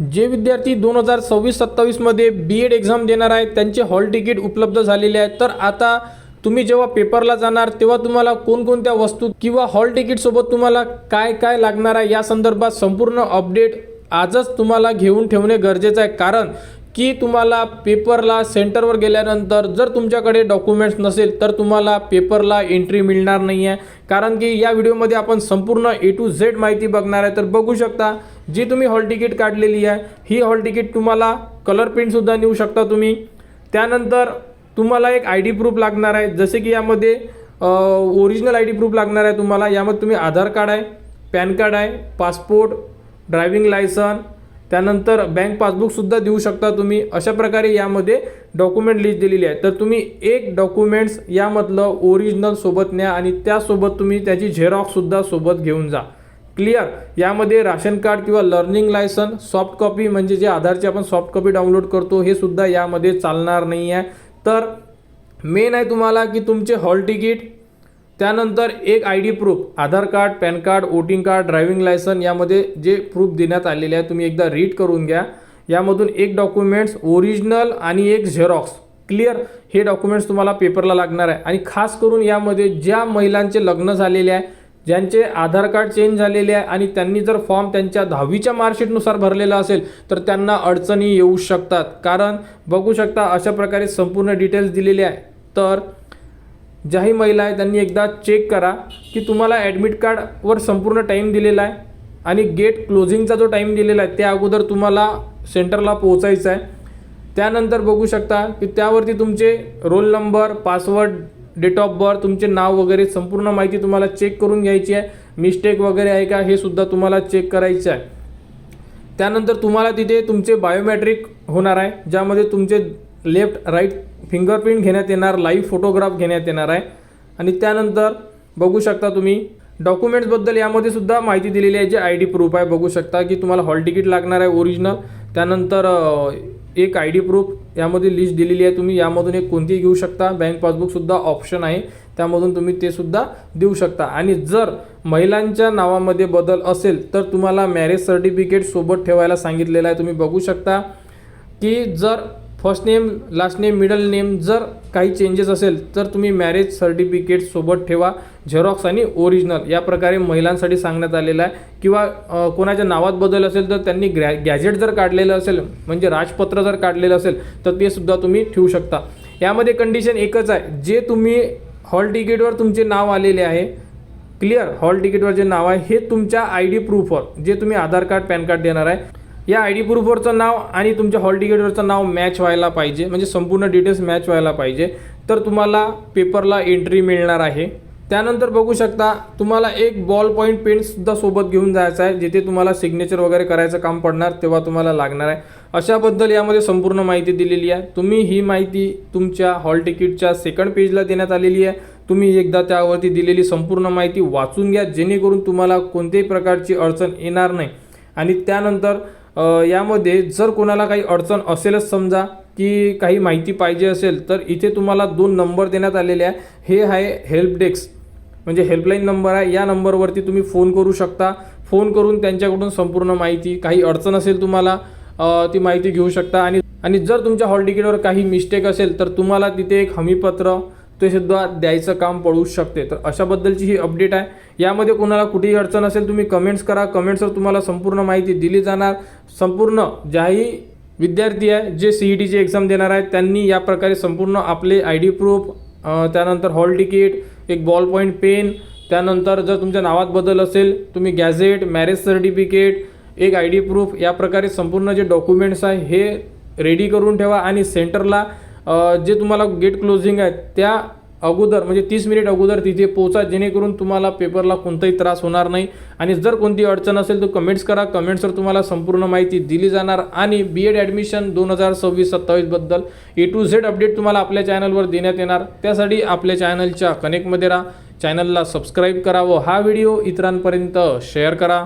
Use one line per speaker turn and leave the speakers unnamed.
जे विद्यार्थी 2026-27 मध्ये बी.एड एक्झाम देणार आहेत त्यांचे हॉल तिकीट उपलब्ध झालेले आहेत। तर आता तुम्ही जेव्हा पेपरला जाणार तेव्हा तुम्हाला कोणकोणत्या वस्तू किंवा हॉल तिकीट सोबत तुम्हाला काय काय लागणार आहे या संदर्भात संपूर्ण अपडेट आजच तुम्हाला घेऊन ठेवणे गरजेचे आहे। कारण की तुम्हाला पेपरला सेंटरवर गेल्यानंतर जर तुमच्याकडे डॉक्युमेंट्स नसेल तर तुम्हाला पेपरला एंट्री मिळणार नाही आहे। कारण की या व्हिडिओमध्ये आपण संपूर्ण A to Z माहिती बघणार आहे। तर बघू शकता जी तुम्ही हॉल तिकीट काढलेली आहे ही हॉल तिकीट तुम्हाला कलर प्रिंट सुद्धा नेऊ शकता तुम्ही। त्यानंतर तुम्हाला एक ID प्रूफ लागणार आहे, जसे की यामध्ये ओरिजिनल ID प्रूफ लागणार आहे तुम्हाला। यामध्ये तुम्ही आधार कार्ड आहे, पॅन कार्ड आहे, पासपोर्ट, ड्रायव्हिंग लायसन, त्यानंतर बँक पासबुक सुद्धा देऊ शकता तुम्ही। अशा प्रकारे यामध्ये डॉक्युमेंट लिस्ट दिलेली आहे। तर तुम्ही एक डॉक्युमेंट्स यामधलं ओरिजिनल सोबत न्या आणि त्यासोबत तुम्ही त्याची झेरॉक्स सुद्धा सोबत घेऊन जा। क्लिअर। यामध्ये राशन कार्ड किंवा लर्निंग लायसन सॉफ्ट कॉपी म्हणजे जे आधारची आपण सॉफ्ट कॉपी डाउनलोड करतो हे सुद्धा यामध्ये चालणार नाही आहे। तर मेन आहे तुम्हाला की तुमचे हॉल तिकीट, त्यानंतर एक ID proof, Aadhaar card, PAN card, voting card, driving license यामध्ये जे प्रूफ देण्यात आलेले आहे तुम्ही एकदा रीड करून घ्या। यामधून एक डॉक्युमेंट्स ओरिजिनल आणि एक झेरॉक्स। क्लिअर। हे डॉक्युमेंट्स तुम्हाला पेपरला लागणार आहे। आणि खास करून यामध्ये ज्या महिलांचे लग्न झालेले आहे, ज्यांचे आधार कार्ड चेंज झालेले आहे आणि त्यांनी जर फॉर्म त्यांच्या 10वीच्या मार्कशीटनुसार भरलेला असेल तर त्यांना अडचणी येऊ शकतात। कारण बघू शकता अशा प्रकारे संपूर्ण डिटेल्स दिलेले आहे। तर ज्याही महिला आहे त्यांनी एकदा चेक करा की तुम्हाला ॲडमिट कार्डवर संपूर्ण टाईम दिलेला आहे आणि गेट क्लोजिंगचा जो टाईम दिलेला आहे त्या अगोदर तुम्हाला सेंटरला पोहोचायचं आहे। त्यानंतर बघू शकता की त्यावरती तुमचे roll number, password, date of birth, तुमचे नाव वगैरे संपूर्ण माहिती तुम्हाला चेक करून घ्यायची आहे। मिस्टेक वगैरे आहे का हे सुद्धा तुम्हाला चेक करायचे आहे। त्यानंतर तुम्हाला तिथे तुमचे बायोमेट्रिक होणार आहे, ज्यामध्ये तुमचे लेफ्ट राईट फिंगरप्रिंट घेण्यात येणार, लाईव्ह फोटोग्राफ घेण्यात येणार आहे। आणि त्यानंतर बघू शकता तुम्ही डॉक्युमेंट्सबद्दल यामध्ये सुद्धा माहिती दिलेली आहे, जे ID प्रूफ आहे। बघू शकता की तुम्हाला हॉल तिकीट लागणार आहे ओरिजिनल, त्यानंतर एक ID प्रूफ यामध्ये लिस्ट दिलेली आहे, तुम्ही यामधून एक कोणतीही घेऊ शकता। बँक पासबुकसुद्धा ऑप्शन आहे, त्यामधून तुम्ही ते सुद्धा देऊ शकता। आणि जर महिलांच्या नावामध्ये बदल असेल तर तुम्हाला मॅरेज सर्टिफिकेट सोबत ठेवायला सांगितलेलं आहे। तुम्ही बघू शकता की जर first name, last name, middle name जर काही चेंजेस असेल तर तुम्ही मॅरेज सर्टिफिकेट सोबत ठेवा, झेरॉक्स आणि ओरिजिनल। या प्रकारे महिलांसाठी सांगण्यात आलेलं आहे। किंवा कोणाच्या नावात बदल असेल तर त्यांनी गॅजेट जर काढलेलं असेल म्हणजे राजपत्र जर काढलेलं असेल तर ते सुद्धा तुम्ही ठेवू शकता। यामध्ये कंडिशन एकच आहे, जे तुम्ही हॉल तिकीटवर तुमचे नाव आलेले आहे, क्लिअर, हॉल तिकीटवर जे नाव आहे हे तुमच्या ID प्रूफवर जे तुम्ही आधार कार्ड, पॅन कार्ड देणार आहे या ID प्रूफवरचं नाव आणि तुमच्या हॉल तिकीटवरचं नाव मॅच व्हायला पाहिजे, म्हणजे संपूर्ण डिटेल्स मॅच व्हायला पाहिजे, तर तुम्हाला पेपरला एंट्री मिळणार आहे। त्यानंतर बघू शकता तुम्हाला एक बॉल पॉईंट पेनसुद्धा सोबत घेऊन जायचं आहे, जिथे तुम्हाला सिग्नेचर वगैरे करायचं काम पडणार तेव्हा तुम्हाला लागणार आहे। अशाबद्दल यामध्ये संपूर्ण माहिती दिलेली आहे। तुम्ही ही माहिती तुमच्या हॉल तिकीटच्या सेकंड पेजला देण्यात आलेली आहे। तुम्ही एकदा त्यावरती दिलेली संपूर्ण माहिती वाचून घ्या, जेणेकरून तुम्हाला कोणत्याही प्रकारची अडचण येणार नाही। आणि त्यानंतर यामध्ये जर कोणाला काही अडचण असेलच, समजा की काही माहिती पाहिजे असेल, तर इथे तुम्हाला 2 नंबर देण्यात आलेले आहे। हे आहे हेल्प डेस्क म्हणजे हेल्पलाईन नंबर आहे। या नंबरवरती तुम्ही फोन करू शकता। फोन करून त्यांच्याकडून संपूर्ण माहिती, काही अडचण असेल तुम्हाला ती माहिती घेऊ शकता। आणि जर तुमच्या हॉल तिकीटवर काही मिस्टेक असेल तर तुम्हाला तिथे एक हमीपत्र ते सुद्धा द्यायचं काम पडू शकते। तर अशाबद्दलची ही अपडेट आहे। यामध्ये कोणाला कुठेही अडचण असेल तुम्ही कमेंट्स करा, कमेंट्सवर तुम्हाला संपूर्ण माहिती दिली जाणार। संपूर्ण ज्याही विद्यार्थी आहे जे CETची एक्झाम देणार आहेत त्यांनी या प्रकारे संपूर्ण आपले ID प्रूफ, त्यानंतर हॉल तिकीट, एक बॉल पॉईंट पेन, त्यानंतर जर तुमच्या नावात बदल असेल तुम्ही गॅझेट, मॅरेज सर्टिफिकेट, एक ID प्रूफ, या प्रकारे संपूर्ण जे डॉक्युमेंट्स आहे हे रेडी करून ठेवा। आणि सेंटरला जे तुम्हाला गेट क्लोजिंग आहे त्या अगोदर म्हणजे 30 मिनिट अगोदर तिथे पोहोचा, जेणेकरून तुम्हाला पेपरला कोणताही त्रास होणार नाही। आणि जर कोणती अडचण असेल तर कमेंट्स करा, कमेंट्सवर तुम्हाला संपूर्ण माहिती दिली जाणार। आणि B.एड ॲडमिशन 2026-27 बद्दल A to Z अपडेट तुम्हाला आपल्या चॅनलवर देण्यात येणार। त्यासाठी आपल्या चॅनलच्या कनेक्टमध्ये राहा, चॅनलला सबस्क्राईब करा व हा व्हिडिओ इतरांपर्यंत शेअर करा।